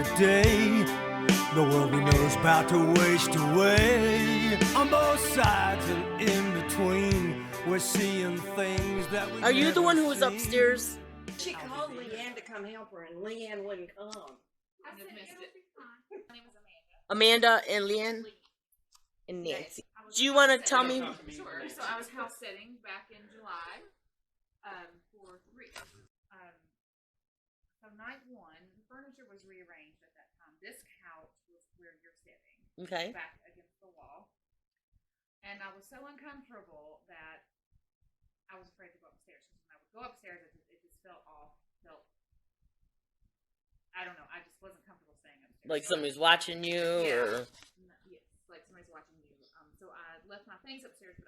today. The world we know is about to waste away. On both sides and in between, we're seeing things that we Are you the one who was upstairs? She called Leanne to come help her, and Leanne wouldn't come. I just missed it. My name is Amanda and Leanne and Nancy. Do you want to tell me? Sure. So I was house sitting back in July for 3. So night 1, the furniture was rearranged at that time. This couch was where you're sitting, Okay. back against the wall. And I was so uncomfortable that I was afraid to go upstairs. Because when I would go upstairs, it just felt off. I don't know. I just wasn't comfortable staying upstairs. Like somebody's watching you, or Yes, like somebody's watching you. So I left my things upstairs, but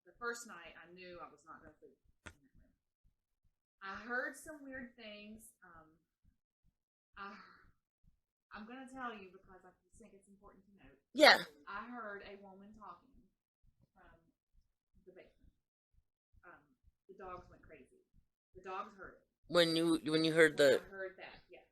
the first night I knew I was not going to sleep in that room. I heard some weird things. I'm going to tell you because I just think it's important to note. yeah. I heard a woman talking from the basement. The dogs went crazy. The dogs heard it. When you heard I heard that, yeah.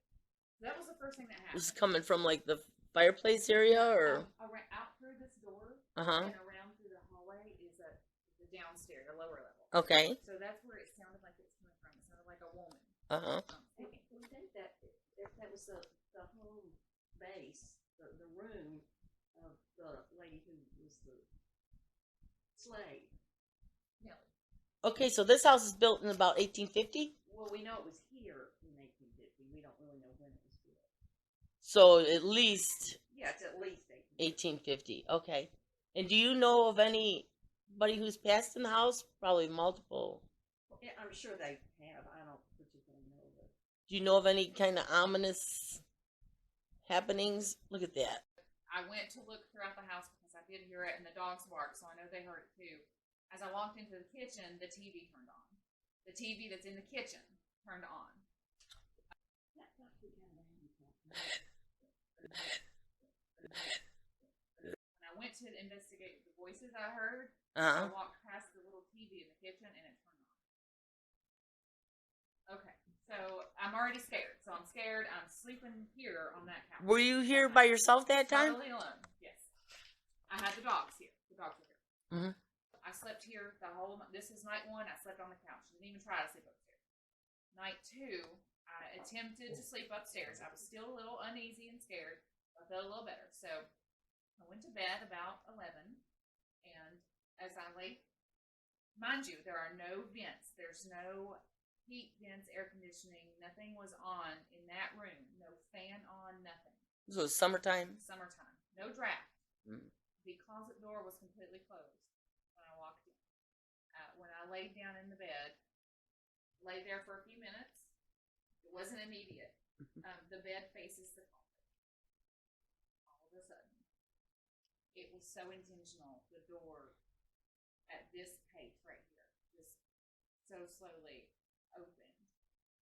That was the first thing that happened. this is coming from like the fireplace area, or Out through this door Uh-huh. and around through the hallway is the downstairs, the lower level. okay. So that's where it sounded like it was coming from. It sounded like a woman. We think that was the home base, the room of the lady who was the slave. Nelly. Okay, so this house is built in about 1850. Well, we know it was here in 1850. We don't really know when it was built. So at least Yeah, it's at least 1850. 1850. Okay. And do you know of anybody who's passed in the house? Probably multiple. Yeah, I'm sure they have. I don't particularly know of it. Do you know of any kind of ominous happenings? Look at that. I went to look throughout the house because I did hear it and the dogs barked, so I know they heard it too. As I walked into the kitchen, the TV turned on. The TV that's in the kitchen turned on. When I went to investigate the voices I heard, I walked past the little TV in the kitchen and it turned on. Okay, so I'm already scared. So I'm scared. I'm sleeping here on that couch. Were you here by yourself that time? Totally alone. Yes. I had the dogs here. The dogs were here. Mhm. I slept here the whole. This is night 1. I slept on the couch. Didn't even try to sleep upstairs. Night 2, I attempted to sleep upstairs. I was still a little uneasy and scared. I felt a little better. So I went to bed about 11. And as I lay, mind you, there are no vents. There's no heat vents, air conditioning. Nothing was on in that room. No fan on, nothing. This was summertime. Summertime. No draft. Mm. The closet door was completely closed when I walked in. When I laid down in the bed, lay there for a few minutes. It wasn't immediate. The bed faces the closet. All of a sudden, it was so intentional. The door at this pace right here, just so slowly opened.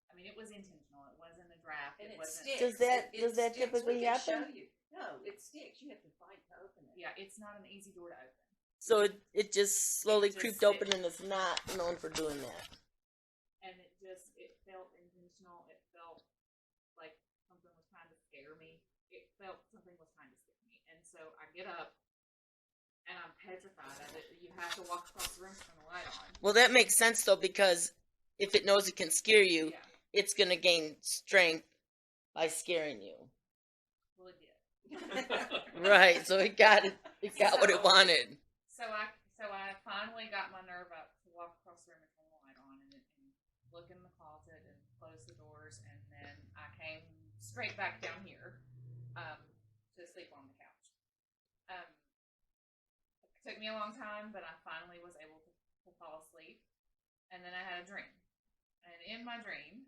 I mean, it was intentional. It wasn't a draft. And it it wasn't. sticks. Does that It sticks. typically We can happen? show you. No, it sticks. You have to fight to open it. Yeah, it's not an easy door to open. So it just slowly It just- creeped open, and it's not known for doing that. And it felt intentional. It felt like something was trying to scare me. It felt something was trying to scare me. And so I get up and I'm petrified of it. You have to walk across the room to turn the light on. Well, that makes sense though, because if it knows it can scare you, Yeah. it's gonna gain strength by scaring you. Well, it did. Right. So it got what it wanted. So I finally got my nerve up to walk across the room and turn the light on and look in the closet and close the doors, and then I came straight back down here to sleep on the couch. It took me a long time, but I finally was able to fall asleep. And then I had a dream, and in my dream,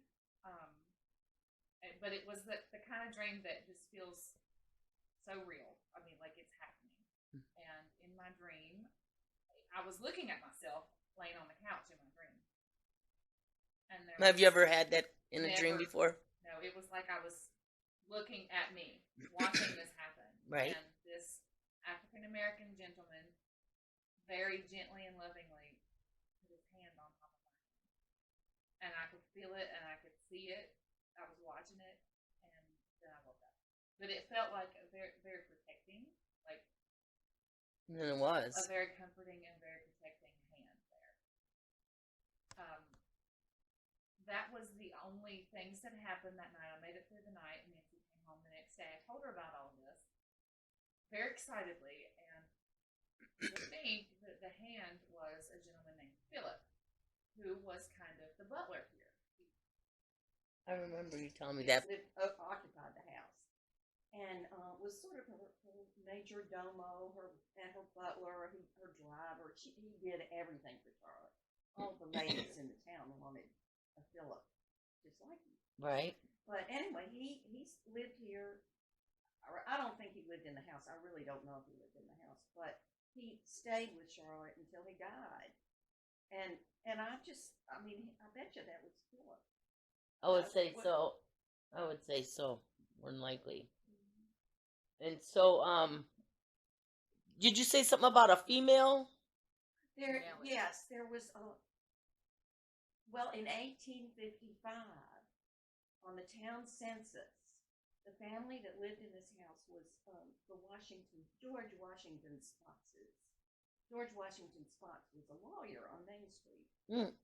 but it was the kind of dream that just feels so real. I mean, like it's happening. And in my dream, I was looking at myself laying on the couch in my dream. And Have you ever had that in a dream Never. before? No, it was like I was looking at me, watching this happen. Right. And this African American gentleman, very gently and lovingly, put his hand on top of my head. And I could feel it and I could see it. I was watching it, and then I woke up. but it felt like a very, very protecting, like And it was. a very comforting and very protecting hand there. That was the only things that happened that night. I made it through the night, and Nancy came home the next day. I told her about all this very excitedly, and to think that the hand was a gentleman named Philip, who was kind of the butler here. I remember you telling me that. Occupied the house, and was sort of her major domo, her butler, her driver. He did everything for Charlotte. All the ladies in the town wanted a Philip, just like him. Right. But anyway, he lived here. I don't think he lived in the house. I really don't know if he lived in the house, but he stayed with Charlotte until he died. And I bet you that was Philip. I would say so. I would say so. More than likely. And so, did you say something about a female? Yes, there was in 1855, on the town census, the family that lived in this house was George Washington Spottses. George Washington Spotts was a lawyer on Main Street. Mm.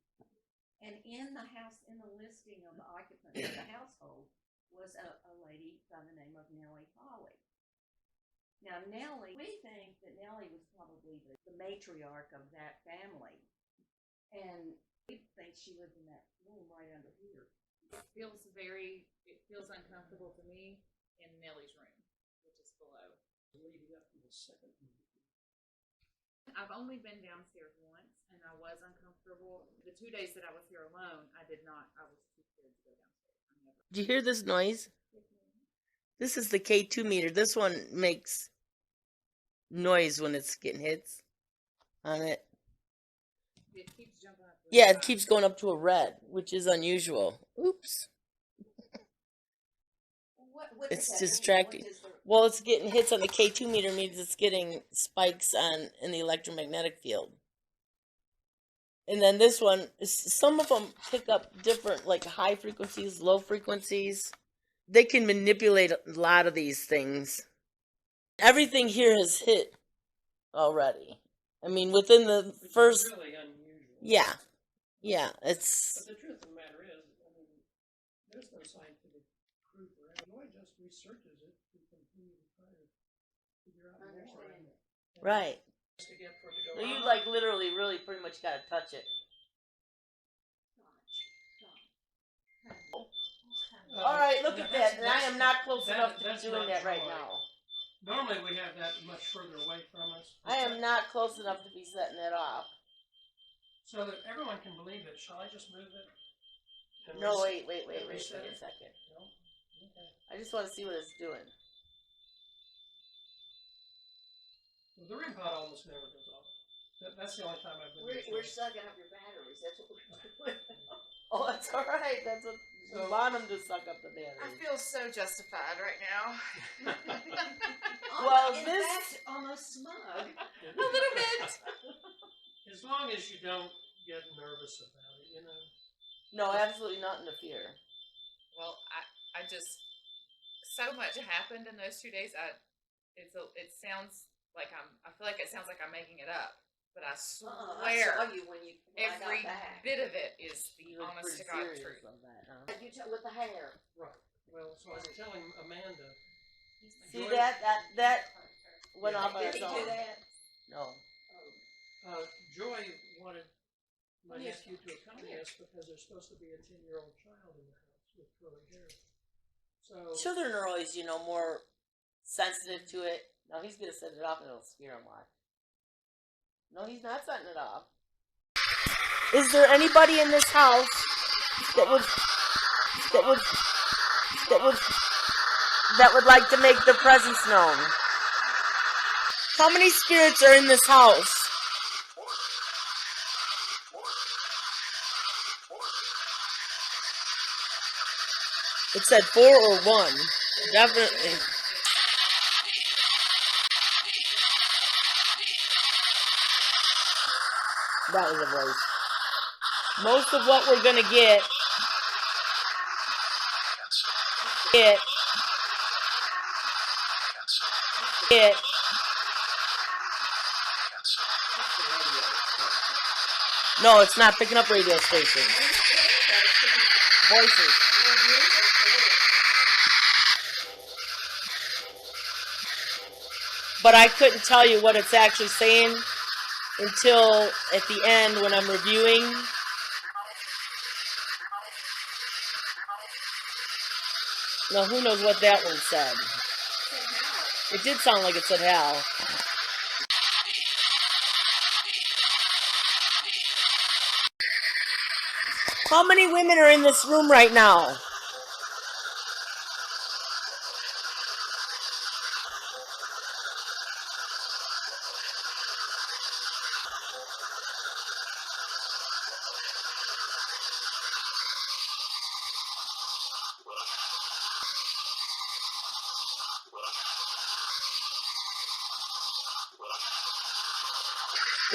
And in the house, in the listing of the occupants of the household, was a lady by the name of Nellie Hawley. Now, Nellie, we think that Nellie was probably the matriarch of that family. And we think she lived in that room right under here. It feels uncomfortable to me in Nellie's room, which is below. Leading up to the second movie. I've only been downstairs once, and I was uncomfortable. The 2 days that I was here alone, I was too scared to go downstairs. Did you hear this noise? This is the K2 meter. This one makes noise when it's getting hits on it. It keeps jumping up. Yeah, it keeps going up to a red, which is unusual. Oops. What It's does that mean? distracting. What is the- Well, it's getting hits on the K2 meter means it's getting spikes in the electromagnetic field. And then this one, some of them pick up different, like high frequencies, low frequencies. They can manipulate a lot of these things. Everything here has hit already. I mean, within the Which first... is really unusual. Yeah. Yeah, it's... But the truth of the matter is, there's no scientific proof or anything. Lloyd just researches it to continue to try to figure out more. Understand it. Right. To get for it to go So you, on. like, literally, really pretty much gotta touch it. Alright, look at that. And I am not close enough to be doing that right now. Normally we have that much further away from us. I am not close enough to be setting it off. So that everyone can believe it. Shall I just move it? And No, reset- wait and a reset it? second. No? Okay. I just want to see what it's doing. Well, the REM pod almost never goes off. That's the only time I've been We're sucking up your batteries. That's what we're doing. Oh, that's alright. That's what you want them to suck up the I battery. feel so justified right now. Well, in this- fact, almost smug. A little bit. As long as you don't get nervous about it, you know. No, absolutely nothing to fear. Well, I just so much happened in those 2 days. It sounds like I feel like it sounds like I'm making it up, but I I swear saw you when I every got back. bit of it is the You look honest pretty to God serious truth. on that, huh? You with the hair. Right. Well, so I was telling Amanda. See Joy- that went Yeah. off on Did its he do own. that? No. Joy wanted my Yes. nephew to accompany us because there's supposed to be a 10-year-old child in the house with curly hair. So Children are always, more sensitive to it. No, he's gonna set it off and it'll scare him. Watch. No, he's not setting it off. Is there anybody in this house that would like to make their presence known? How many spirits are in this house? It said 4 or 1. Definitely. That was a voice. Most of what we're gonna get It. No, it's not picking up radio stations. Voices. But I couldn't tell you what it's actually saying until at the end when I'm reviewing. Now, who knows what that one said? It did sound like it said Hal. How many women are in this room right now?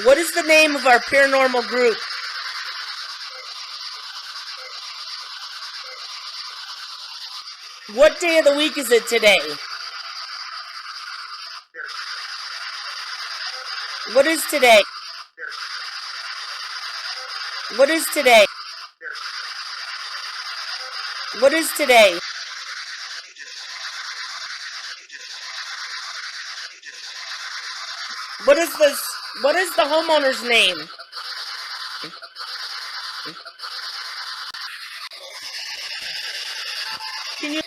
What is the name of our paranormal group? What day of the week is it today? What is today? What is today? What is today? What is this? What is the homeowner's name? Can you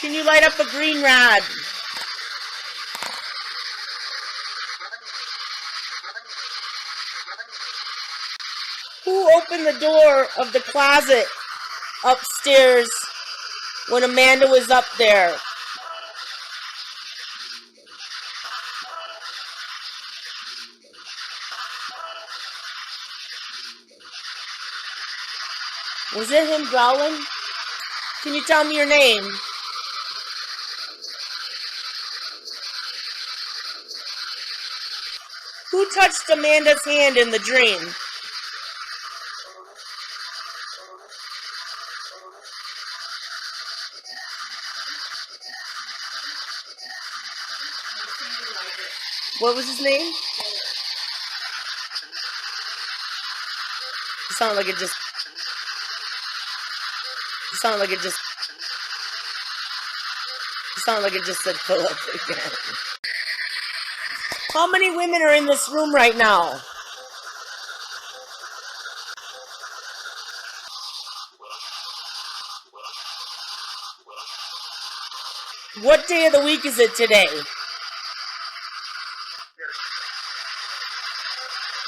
can you light up the green rod? Who opened the door of the closet upstairs when Amanda was up there? Was it him growling? Can you tell me your name? Who touched Amanda's hand in the dream? What was his name? It sounded like it just. It sounded like it just. It sounded like it just said Philip again. How many women are in this room right now? What day of the week is it today?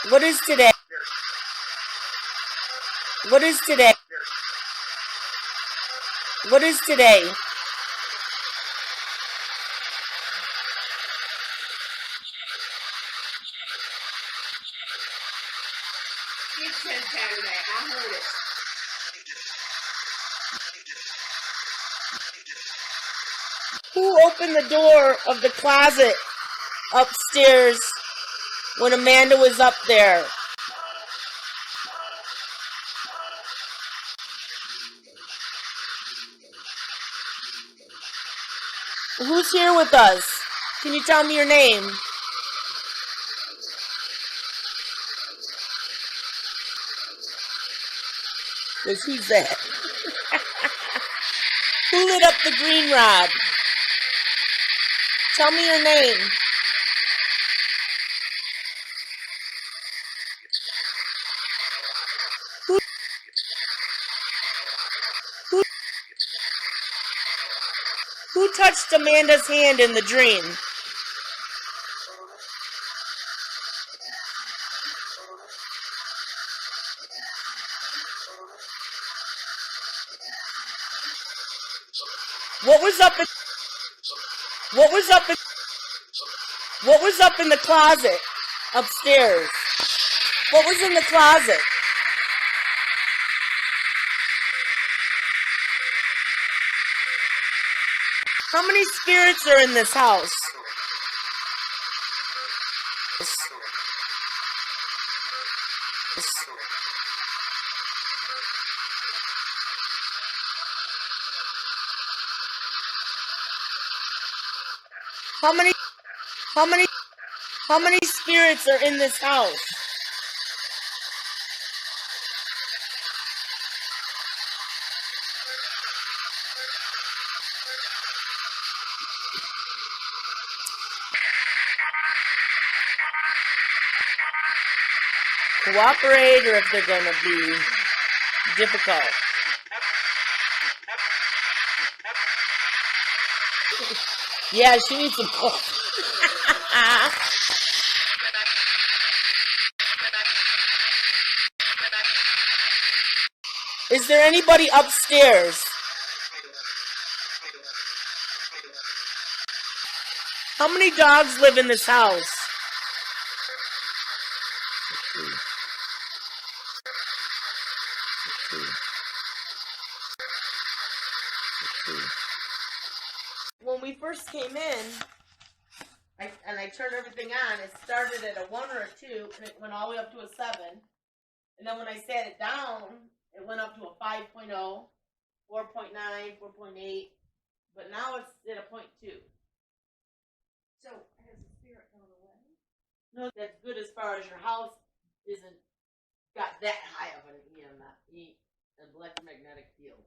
What is today? What is today? What is today? It said Saturday. I heard it. Who opened the door of the closet upstairs when Amanda was up there? Who's here with us? Can you tell me your name? Because who's that? Who lit up the green rod? Tell me your name. Who touched Amanda's hand in the dream? What was up in the closet upstairs? What was in the closet? How many spirits are in this house? How many how many how many spirits are in this house? Cooperate, or if they're gonna be difficult. Yeah, she needs some coffee. Is there anybody upstairs? How many dogs live in this house? When we first came in, I turned everything on, it started at a 1 or a 2, and it went all the way up to a 7. And then when I sat it down, it went up to a 5.0, 4.9, 4.8, but now it's at a 0.2. So has the spirit gone away? No, that's good as far as your house isn't got that high of an electromagnetic field.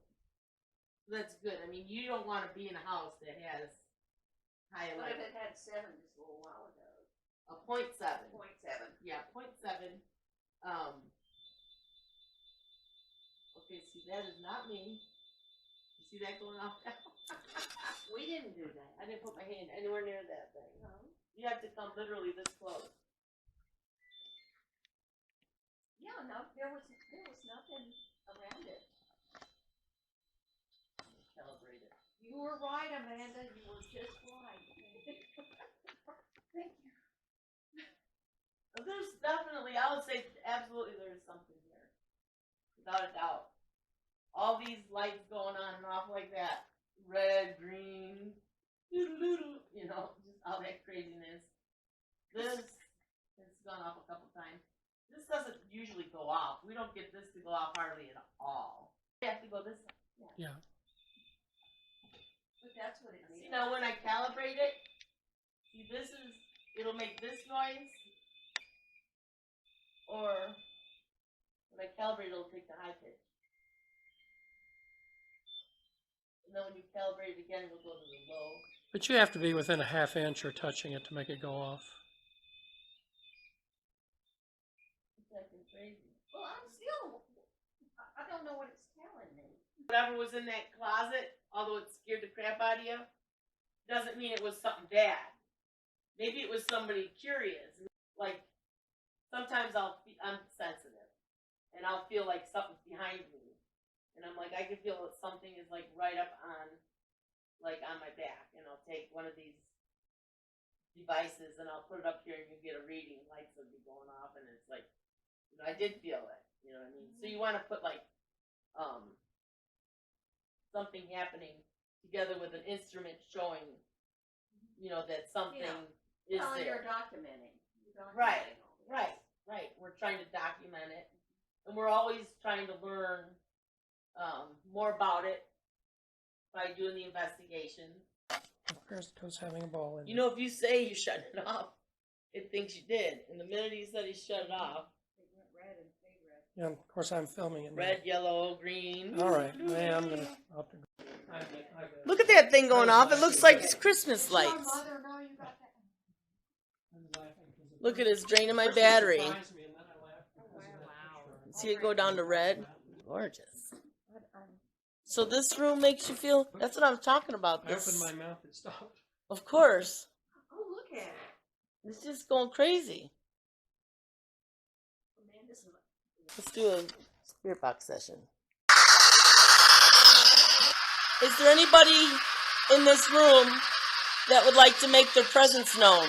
That's good. I mean, you don't want to be in a house that has high But if electric. it had 7 just a little while ago. A 0.7. 0.7. Yeah, 0.7. Okay, see, that is not me. You see that going off now? We didn't do that. I didn't put my hand anywhere near that thing. No. You have to come literally this close. Yeah, no, there was nothing around it. Calibrate it. You were right, Amanda. You were just right. Thank you. There's definitely, I would say absolutely there's something here. Without a doubt. All these lights going on and off like that. Red, green, doodle-doodle, you know, just all that craziness. This has gone off a couple times. This doesn't usually go off. We don't get this to go off hardly at all. We have to go this way. Yeah. But that's what it See, did. now when I calibrate it, see, this is, it'll make this noise. Or when I calibrate, it'll take the high pitch. And then when you calibrate it again, it'll go to the low. But you have to be within a half inch or touching it to make it go off. It's acting crazy. Well, I don't know what it's telling me. Whatever was in that closet, although it scared the crap out of you, doesn't mean it was something bad. Maybe it was somebody curious. Like, sometimes I'm sensitive, and I'll feel like something's behind me. And I'm like, I can feel that something is like right up on, like on my back. And I'll take one of these devices and I'll put it up here and you get a reading. Lights will be going off and it's like, you know, I did feel it. You know what I mean? So you want to put like something happening together with an instrument showing, you know, that something is Well, there. you're documenting. Right, right. We're trying to document it, and we're always trying to learn more about it by doing the investigation. Goes having a ball in. You know, if you say you shut it off, it thinks you did. And the minute he said he shut it off, It went red and stayed red. Yeah, of course I'm filming it. red, yellow, green. All right, man, I'm gonna. I'll have to... Look at that thing going off. It looks like it's Christmas Your lights. mother know you got that. Look at it's draining my battery. Wow. See it go down to red? Gorgeous. So this room makes you feel, that's what I'm talking about. I This, opened my mouth, it stopped. of course. Oh, look at it. It's just going crazy. Man, this is Let's do a spirit box session. Is there anybody in this room that would like to make their presence known?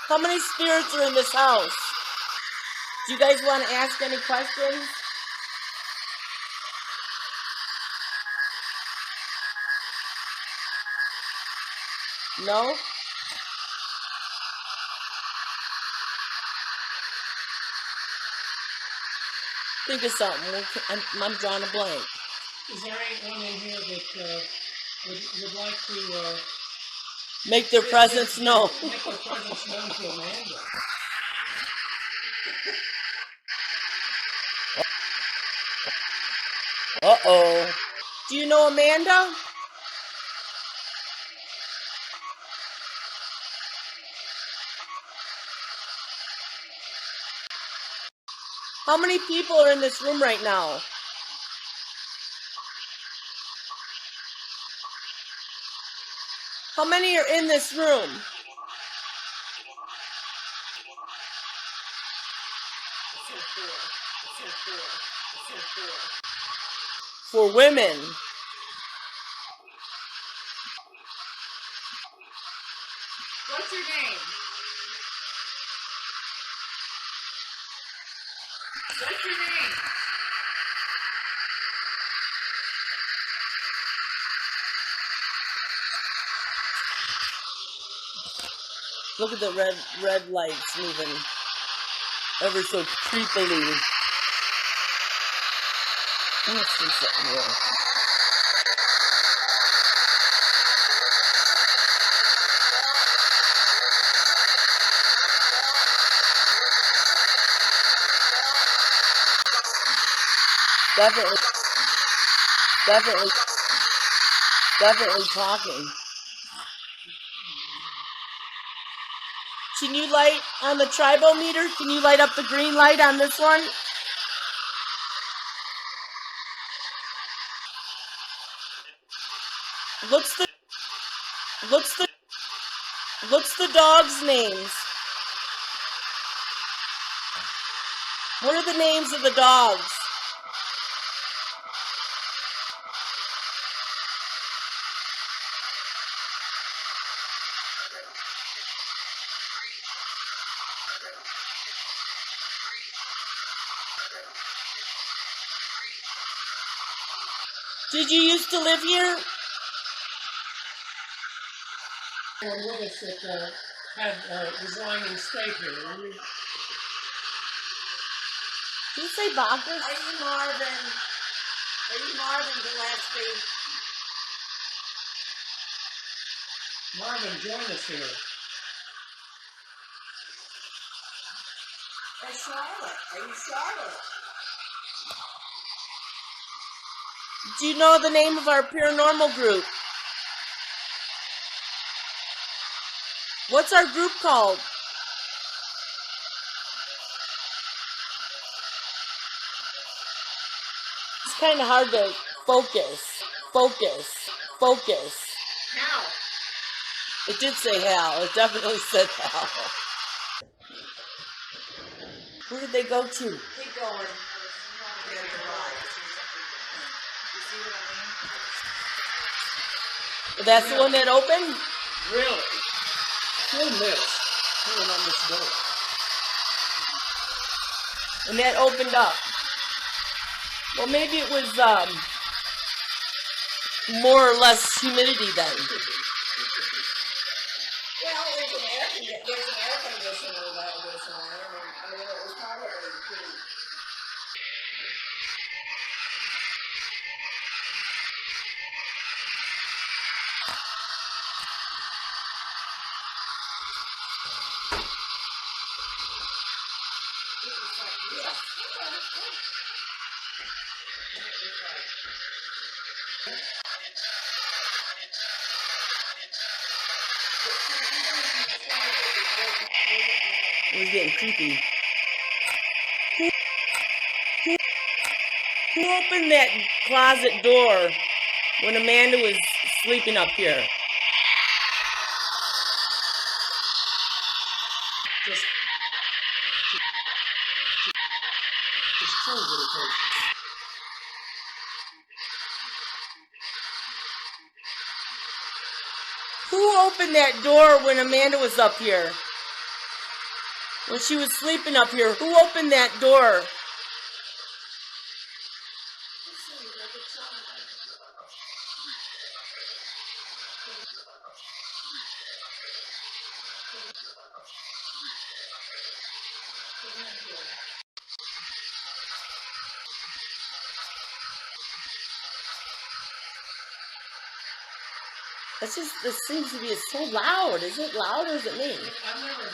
How many spirits are in this house? Do you guys want to ask any questions? No? Think of something. I'm drawing a blank. Is there anyone in here that would like to Make their presence known. make their presence known to Amanda? Uh-oh. Do you know Amanda? How many people are in this room right now? How many are in this room? For women. What's your name? What's your name? Look at the red lights moving ever so creepily. Let's see something here. Definitely talking. Can you light on the tribal meter? Can you light up the green light on this one? What's the dogs' names? What are the names of the dogs? Did you used to live here? One with us that had resigned and stayed here. Did you say Bacchus? Are you Marvin? Are you Marvin Gillespie? Marvin, join us here. Or Charlotte? Are you Charlotte? Do you know the name of our paranormal group? What's our group called? It's kind of hard to focus. How? It did say Hal. It definitely said Hal. Where did they go to? Keep going. You see what I mean? That's the one that opened? Really? Feel this. Pulling on this door. And that opened up. Well, maybe it was more or less humidity then. Well, there's an air conditioner that was on there. I mean, it was probably pretty. It was getting creepy. Who opened that closet door when Amanda was sleeping up here? Just change it. Who opened that door when Amanda was up here? When she was sleeping up here, who opened that door? This seems to be so loud. Is it loud or is it me? I've never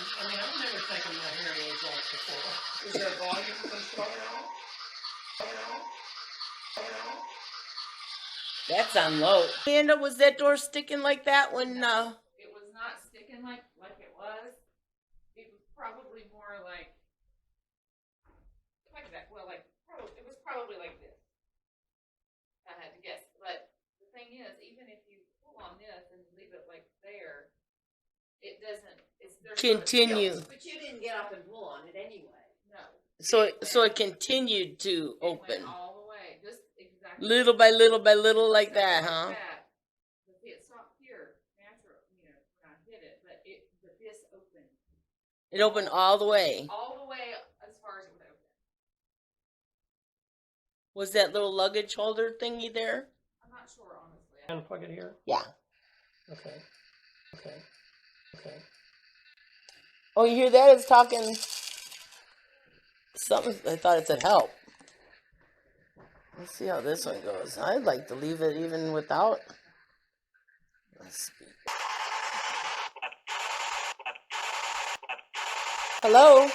taken my hearing aids off before. Is there volume control? That's on low. Amanda, was that door sticking like that when It was not sticking like it was. It was probably more like that. Well, it was probably like this. I had to guess. But the thing is, even if you pull on this and leave it like there, it doesn't. There's continue? But you didn't get up and pull on it anyway. No. So it continued to It open. went all the way, just exactly. Little by little by little like that, huh? Like that. But it stopped here, natural, when I hit it. But this opened. It opened all the way. All the way as far as it would open. Was that little luggage holder thingy there? I'm not sure, honestly. Unplug it here? Yeah. Okay. Oh, you hear that? It's talking something. I thought it said help. Let's see how this one goes. I'd like to leave it even without. Let's speak. Hello?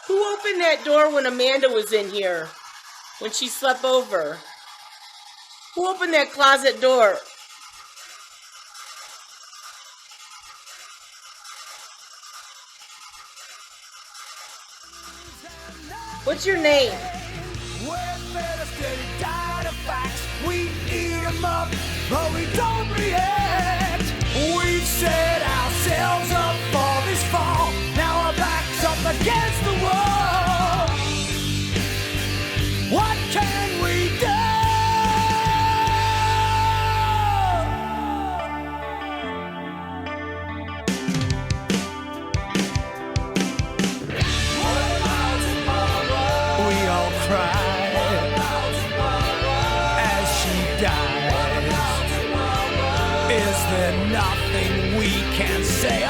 Who opened that door when Amanda was in here? When she slept over? Who opened that closet door? What's your name? We're fed a steady diet of facts. We eat 'em up, but we don't react. We've set ourselves up for this fall. Now our backs up against the wall. What can we do? We all cry as she dies. Is there nothing we can say?